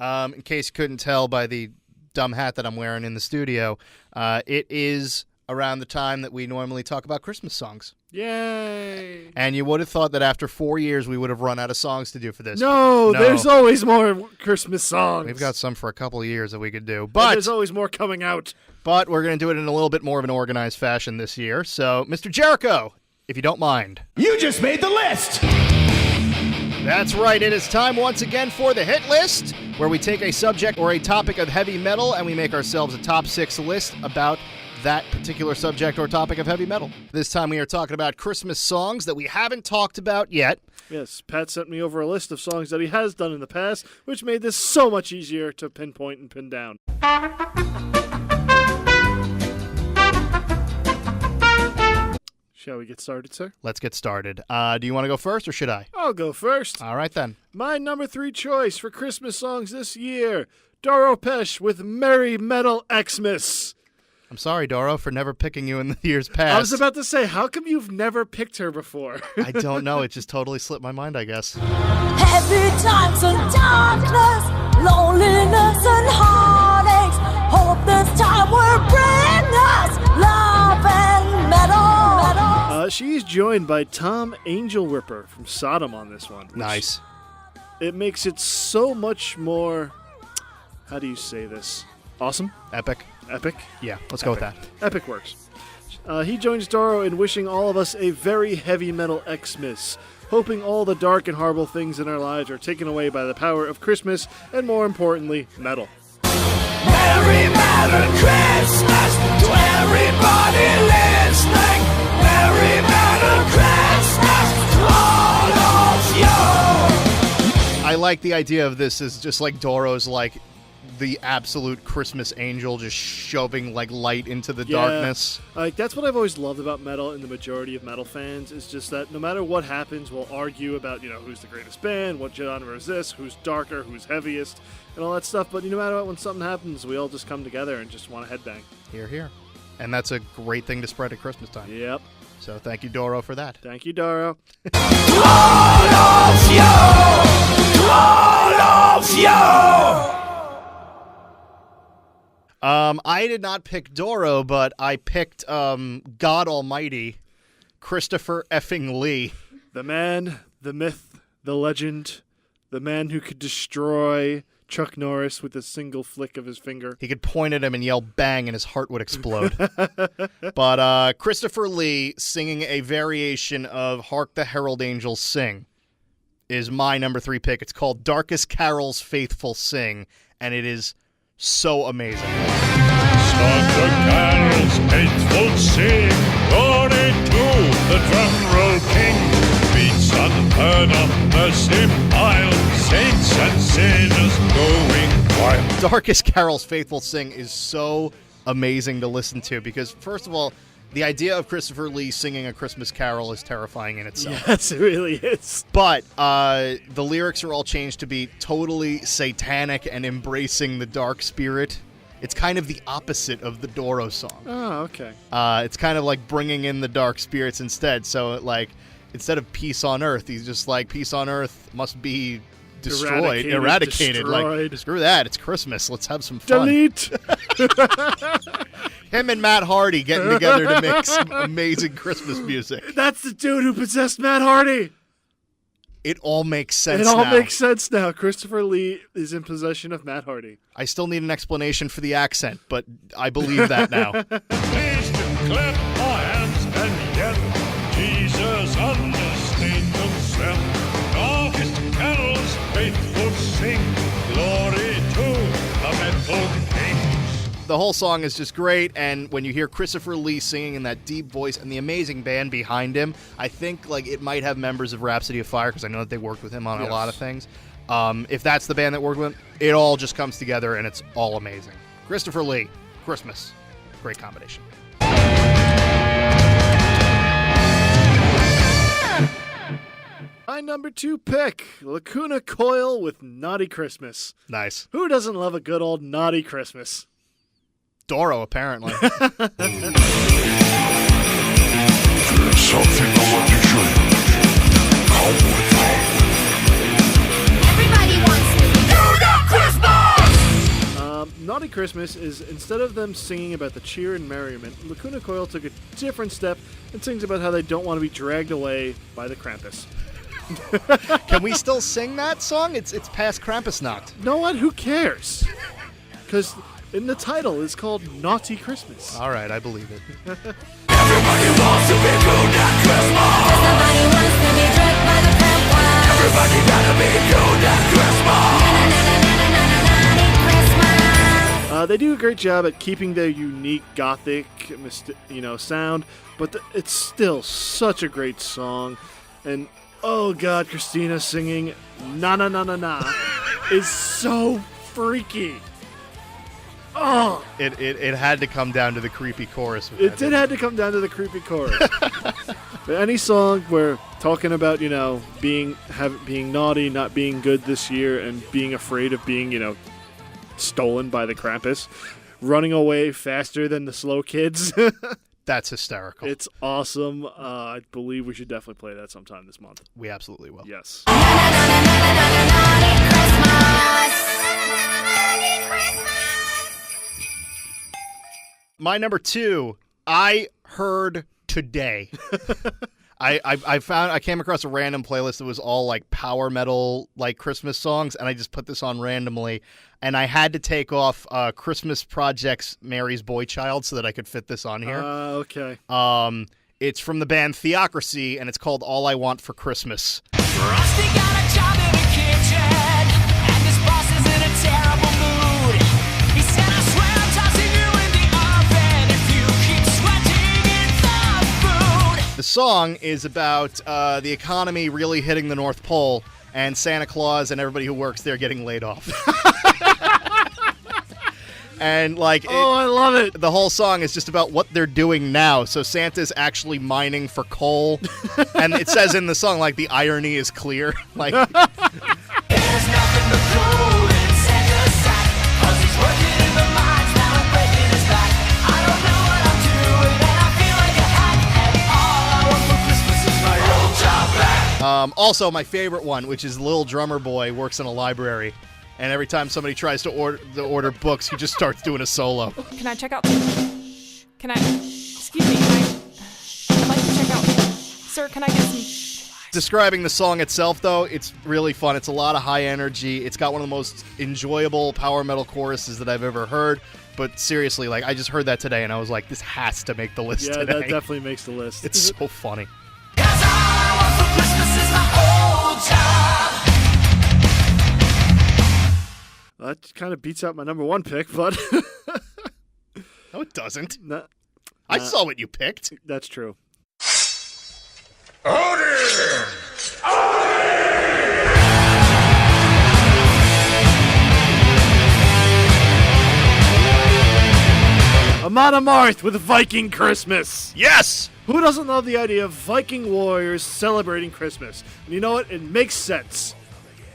In case you couldn't tell by the dumb hat that I'm wearing in the studio, it is around the time that we normally talk about Christmas songs. Yay! And you would have thought that after 4 years we would have run out of songs to do for this. No, there's always more Christmas songs. We've got some for a couple of years that we could do. And But there's always more coming out. But we're going to do it in a little bit more of an organized fashion this year. So, Mr. Jericho, if you don't mind. You just made the list! That's right. It is time once again for the hit list, where we take a subject or a topic of heavy metal and we make ourselves a top 6 list about that particular subject or topic of heavy metal. This time we are talking about Christmas songs that we haven't talked about yet. Yes, Pat sent me over a list of songs that he has done in the past, which made this so much easier to pinpoint and pin down. Shall we get started, sir? Let's get started. Do you want to go first or should I? I'll go first. All right, then. My number 3 choice for Christmas songs this year, Doro Pesh with Merry Metal Xmas. I'm sorry, Doro, for never picking you in the years past. I was about to say, how come you've never picked her before? I don't know. It just totally slipped my mind, I guess. Heavy times and darkness, loneliness and heartaches. Hope this time will bring us love and metal. She's joined by Tom Angel Ripper from Sodom on this one. Nice. It makes it so much more, how do you say this? Awesome? Epic. Epic? Yeah, let's go with that. Epic works. He joins Doro in wishing all of us a very heavy metal Xmas, hoping all the dark and horrible things in our lives are taken away by the power of Christmas, and more importantly, metal. Merry Metal Christmas to everybody listening. Merry Metal Christmas to all of you. I like the idea of this as just like Doro's like the absolute Christmas angel just shoving like light into the darkness. Like that's what I've always loved about metal and the majority of metal fans is just that no matter what happens, we'll argue about, who's the greatest band, what genre is this, who's darker, who's heaviest, and all that stuff. But no matter what, when something happens, we all just come together and just want to headbang. Hear, hear. And that's a great thing to spread at Christmas time. Yep. So thank you, Doro, for that. Thank you, Doro. All of you! All of you! I did not pick Doro, but I picked God Almighty, Christopher effing Lee. The man, the myth, the legend, the man who could destroy Chuck Norris with a single flick of his finger. He could point at him and yell bang and his heart would explode. But Christopher Lee singing a variation of Hark the Herald Angels Sing is my number 3 pick. It's called Darkest Carols Faithful Sing, and it is so amazing. Start the carols, faithful sing, glory to the drum roll king. Beats unheard of, mercy mild, saints and sinners going wild. Darkest Carols Faithful Sing is so amazing to listen to because, first of all, the idea of Christopher Lee singing a Christmas carol is terrifying in itself. Yes, it really is. But the lyrics are all changed to be totally satanic and embracing the dark spirit. It's kind of the opposite of the Doro song. Oh, okay. It's kind of like bringing in the dark spirits instead. So, like, instead of peace on earth, he's just like, peace on earth must be destroyed, eradicated. Destroyed. Like, screw that. It's Christmas. Let's have some fun. Delete. Him and Matt Hardy getting together to make some amazing Christmas music. That's the dude who possessed Matt Hardy. It all makes sense now. It all now. makes sense now. Christopher Lee is in possession of Matt Hardy. I still need an explanation for the accent, but I believe that now. Please to clap our hands and yell, Jesus understands himself. Darkest carols faithful sing, glory to the metal king. The whole song is just great, and when you hear Christopher Lee singing in that deep voice and the amazing band behind him, I think like it might have members of Rhapsody of Fire, because I know that they worked with him on a lot of things. If that's the band that worked with him, it all just comes together, and it's all amazing. Christopher Lee, Christmas. Great combination. My number 2 pick, Lacuna Coil with Naughty Christmas. Nice. Who doesn't love a good old Naughty Christmas? Doro, apparently. There's something I want to show you. Come with me. Everybody wants to. You got Christmas! Naughty Christmas is, instead of them singing about the cheer and merriment, Lacuna Coil took a different step and sings about how they don't want to be dragged away by the Krampus. Can we still sing that song? It's past Krampusnacht. You know what? Who cares? Because in the title, it's called Naughty Christmas. All right, I believe it. Everybody wants to be good at Christmas. Nobody wants to be drugged by the Krampus. Everybody gotta be good at Christmas. They do a great job at keeping their unique gothic, sound, but it's still such a great song. And oh god, Christina singing "Na Na Na Na Na" is so freaky. Oh, It had to come down to the creepy chorus. it did have to come down to the creepy chorus. But any song we're talking about, being naughty, not being good this year, and being afraid of being, stolen by the Krampus, running away faster than the slow kids. That's hysterical. It's awesome. I believe we should definitely play that sometime this month. We absolutely will. Yes. My number 2, I heard today. I came across a random playlist that was all like power metal like Christmas songs, and I just put this on randomly, and I had to take off Christmas Project's Mary's Boy Child so that I could fit this on here. Okay. It's from the band Theocracy, and it's called All I Want for Christmas. Rusty got a job in the kitchen, and his boss is in a terrible mood. He said, I swear I'm tossing you in the oven if you keep sweating in the food. The song is about the economy really hitting the North Pole and Santa Claus and everybody who works there getting laid off. And I love it. The whole song is just about what they're doing now. So Santa's actually mining for coal, and it says in the song the irony is clear. There's nothing but cold in Santa's sack, 'cause he's working in the mines, now I'm breaking his back. I don't know what I'm doing, and I feel like a hack, and all I want for Christmas is my old job back. Also, my favorite one, which is Lil Drummer Boy, works in a library. And every time somebody tries to order books, he just starts doing a solo. Can I check out? Excuse me, I'd like to check out. Sir, can I get some? Describing the song itself, though, it's really fun. It's a lot of high energy. It's got one of the most enjoyable power metal choruses that I've ever heard. But seriously, I just heard that today, and I was like, this has to make the list Yeah, today. that definitely makes the list. It's so funny. 'Cause all I want for Christmas is my old job. That kind of beats out my number 1 pick, but No, it doesn't. nah, I saw what you picked. that's true. Amon Amarth with Viking Christmas. Yes! Who doesn't love the idea of Viking warriors celebrating Christmas? And you know what? It makes sense.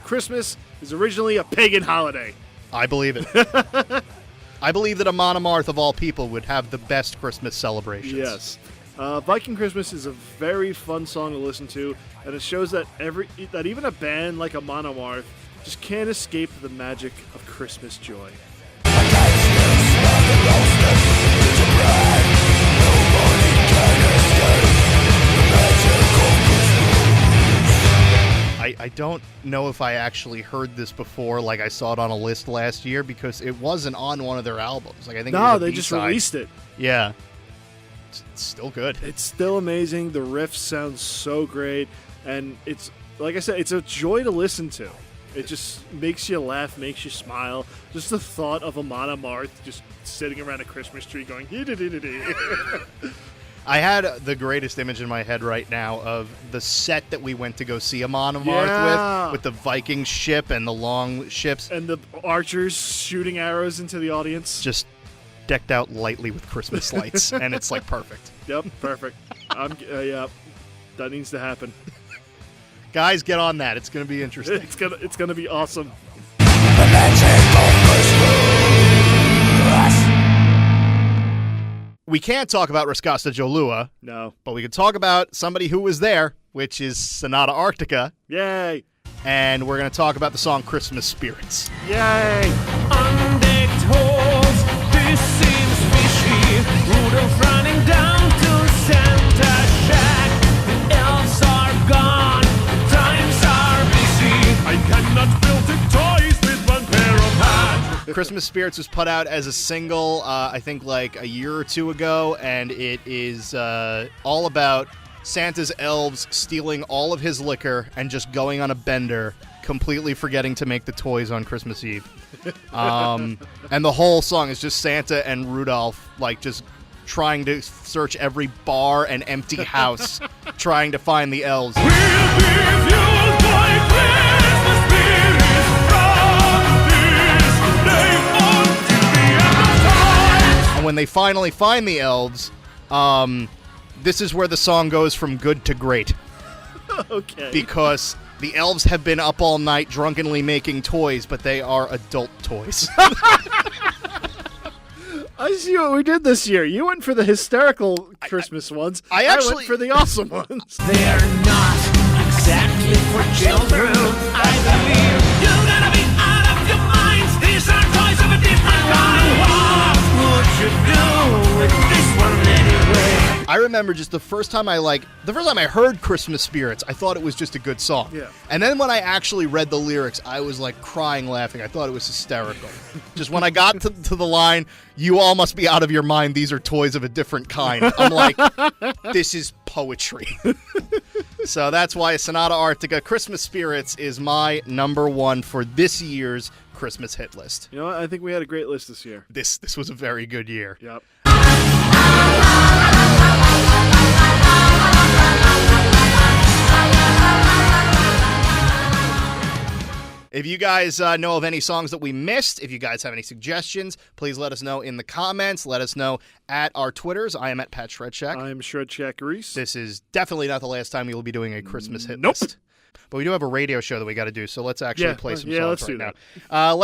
Christmas is originally a pagan holiday. I believe it. I believe that Amon Amarth, of all people, would have the best Christmas celebrations. Yes. Viking Christmas is a very fun song to listen to, and it shows that even a band like Amon Amarth just can't escape the magic of Christmas joy. I don't know if I actually heard this before, I saw it on a list last year, because it wasn't on one of their albums. I think it was a they just B-side. released it. Yeah. It's still good. It's still amazing. The riffs sound so great, and it's, like I said, it's a joy to listen to. It just makes you laugh, makes you smile. Just the thought of Amon Amarth just sitting around a Christmas tree going, hee-dee-dee-dee-dee. I had the greatest image in my head right now of the set that we went to go see Amon Amarth with the Viking ship and the long ships. And the archers shooting arrows into the audience. Just decked out lightly with Christmas lights, and it's perfect. Yep, perfect. Yeah, that needs to happen. Guys, get on that. It's going to be interesting. It's gonna be awesome. We can't talk about Raskasta Jolua, No. but we can talk about somebody who was there, which is Sonata Arctica, Yay! and we're going to talk about the song Christmas Spirits. Yay! Undecked Rudolph running down to Santa's shack. The elves are gone, times are busy. I cannot build the toys with one pair of hands. Christmas Spirits was put out as a single, I think like a year or two ago, and it is all about Santa's elves stealing all of his liquor and just going on a bender, completely forgetting to make the toys on Christmas Eve. And the whole song is just Santa and Rudolph, like, just trying to search every bar and empty house, trying to find the elves. We'll be fueled by Christmas spirits from this day on to the end of time. And when they finally find the elves, this is where the song goes from good to great. Okay. Because the elves have been up all night drunkenly making toys, but they are adult toys. I see what we did this year. You went for the hysterical Christmas ones. I went actually- for the awesome ones. They're not exactly for children, I believe. You gotta be out of your minds. These are toys of a different kind. What would you do with this one anyway? I remember just the first time I heard Christmas Spirits, I thought it was just a good song. Yeah. And then when I actually read the lyrics, I was like crying laughing. I thought it was hysterical. Just when I got to the line, "You all must be out of your mind, these are toys of a different kind." I'm like, this is poetry. So that's why Sonata Arctica Christmas Spirits is my number one for this year's Christmas hit list. You know what? I think we had a great list this year. This was a very good year. Yep. If you guys know of any songs that we missed, if you guys have any suggestions, please let us know in the comments. Let us know at our Twitters. I am at Pat Shredshack. I'm Shred Shack Reese. This is definitely not the last time we will be doing a Christmas hit list. But we do have a radio show that we got to do, so let's actually play some songs let's right do now.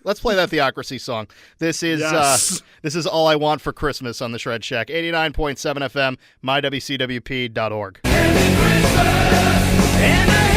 Let's play that Theocracy song. This is Yes. This is All I Want for Christmas on the Shred Shack, 89.7 FM, mywcwp.org. And